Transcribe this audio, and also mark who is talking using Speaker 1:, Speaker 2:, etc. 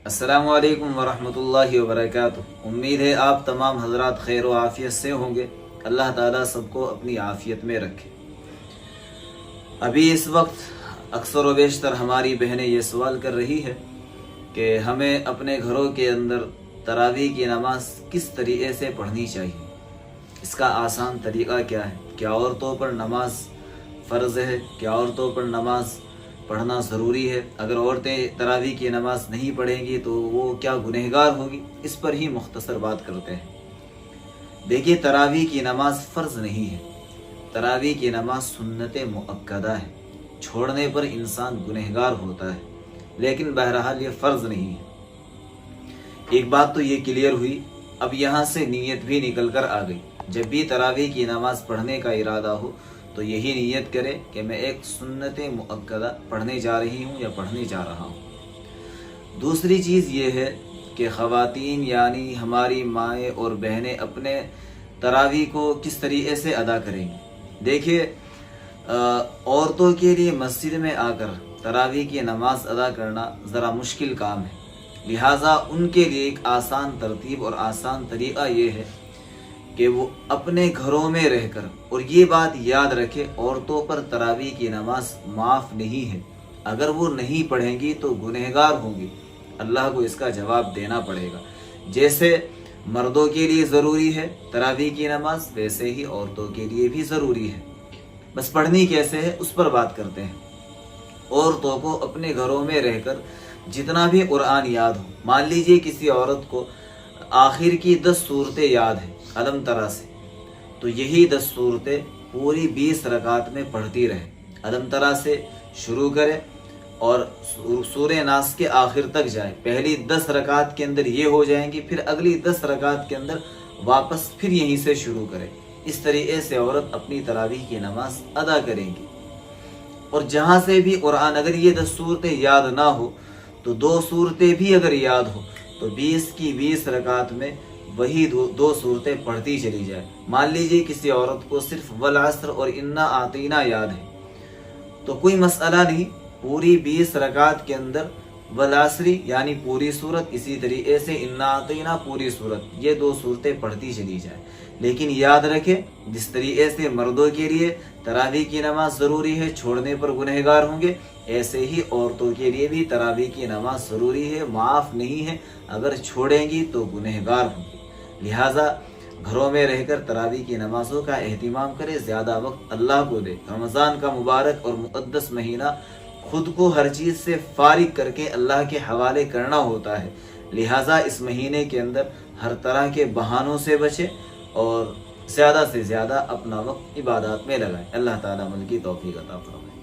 Speaker 1: السلام علیکم ورحمۃ اللہ وبرکاتہ۔ امید ہے آپ تمام حضرات خیر و عافیت سے ہوں گے۔ اللہ تعالیٰ سب کو اپنی عافیت میں رکھے۔ ابھی اس وقت اکثر و بیشتر ہماری بہنیں یہ سوال کر رہی ہے کہ ہمیں اپنے گھروں کے اندر تراویح کی نماز کس طریقے سے پڑھنی چاہیے، اس کا آسان طریقہ کیا ہے، کیا عورتوں پر نماز فرض ہے، کیا عورتوں پر نماز پڑھنا ضروری ہے، اگر عورتیں تراویح کی نماز نہیں پڑھیں گی تو وہ کیا گنہگار ہوگی، اس پر ہی مختصر بات کرتے ہیں۔ دیکھیے، تراویح کی نماز فرض نہیں ہے، تراویح کی نماز سنت مؤکدہ ہے، چھوڑنے پر انسان گنہگار ہوتا ہے، لیکن بہرحال یہ فرض نہیں ہے۔ ایک بات تو یہ کلیئر ہوئی، اب یہاں سے نیت بھی نکل کر آ گئی۔ جب بھی تراویح کی نماز پڑھنے کا ارادہ ہو تو یہی نیت کرے کہ میں ایک سنت مؤکدہ پڑھنے جا رہی ہوں یا پڑھنے جا رہا ہوں۔ دوسری چیز یہ ہے کہ خواتین یعنی ہماری مائیں اور بہنیں اپنے تراویح کو کس طریقے سے ادا کریں گی۔ دیکھیے، عورتوں کے لیے مسجد میں آ کر تراویح کی نماز ادا کرنا ذرا مشکل کام ہے، لہٰذا ان کے لیے ایک آسان ترتیب اور آسان طریقہ یہ ہے کہ وہ اپنے گھروں میں رہ کر، اور یہ بات یاد رکھے، عورتوں پر تراویح کی نماز معاف نہیں ہے، اگر وہ نہیں پڑھیں گی تو گنہگار ہوں گی، اللہ کو اس کا جواب دینا پڑے گا۔ جیسے مردوں کے لیے ضروری ہے تراویح کی نماز، ویسے ہی عورتوں کے لیے بھی ضروری ہے، بس پڑھنی کیسے ہے اس پر بات کرتے ہیں۔ عورتوں کو اپنے گھروں میں رہ کر جتنا بھی قرآن یاد ہو، مان لیجئے کسی عورت کو آخر کی 10 صورتیں یاد ہیں علم ترا سے، تو یہی 10 صورتیں پوری 20 رکعت میں پڑھتی رہے، علم ترا سے شروع کرے اور سورہ ناس کے آخر تک جائے۔ پہلی 10 رکعت کے اندر یہ ہو جائیں گی، پھر اگلی 10 رکعت کے اندر واپس پھر یہیں سے شروع کرے۔ اس طریقے سے عورت اپنی تراویح کی نماز ادا کریں گی۔ اور جہاں سے بھی قرآن، اگر یہ 10 صورتیں یاد نہ ہو تو 2 صورتیں بھی اگر یاد ہو تو 20 کی 20 رکعت میں وہی 2 صورتیں پڑھتی چلی جائے۔ مان لیجیے کسی عورت کو صرف والعصر اور انا اعطینا یاد ہے تو کوئی مسئلہ نہیں، پوری 20 رکعت کے اندر والعصری یعنی پوری صورت، اسی طریقے سے انا اعطینا پوری صورت، یہ 2 صورتیں پڑھتی چلی جائے۔ لیکن یاد رکھے، جس طریقے سے مردوں کے لیے تراویح کی نماز ضروری ہے، چھوڑنے پر گنہگار ہوں گے، ایسے ہی عورتوں کے لیے بھی تراویح کی نماز ضروری ہے، معاف نہیں ہے، اگر چھوڑیں گی تو گنہگار ہوں گی۔ لہٰذا گھروں میں رہ کر تراویح کی نمازوں کا اہتمام کرے، زیادہ وقت اللہ کو دے۔ رمضان کا مبارک اور مقدس مہینہ خود کو ہر چیز سے فارغ کر کے اللہ کے حوالے کرنا ہوتا ہے، لہٰذا اس مہینے کے اندر ہر طرح کے بہانوں سے بچے اور زیادہ سے زیادہ اپنا وقت عبادات میں لگائیں۔ اللہ تعالیٰ عمل کی توفیق عطا فرمائے۔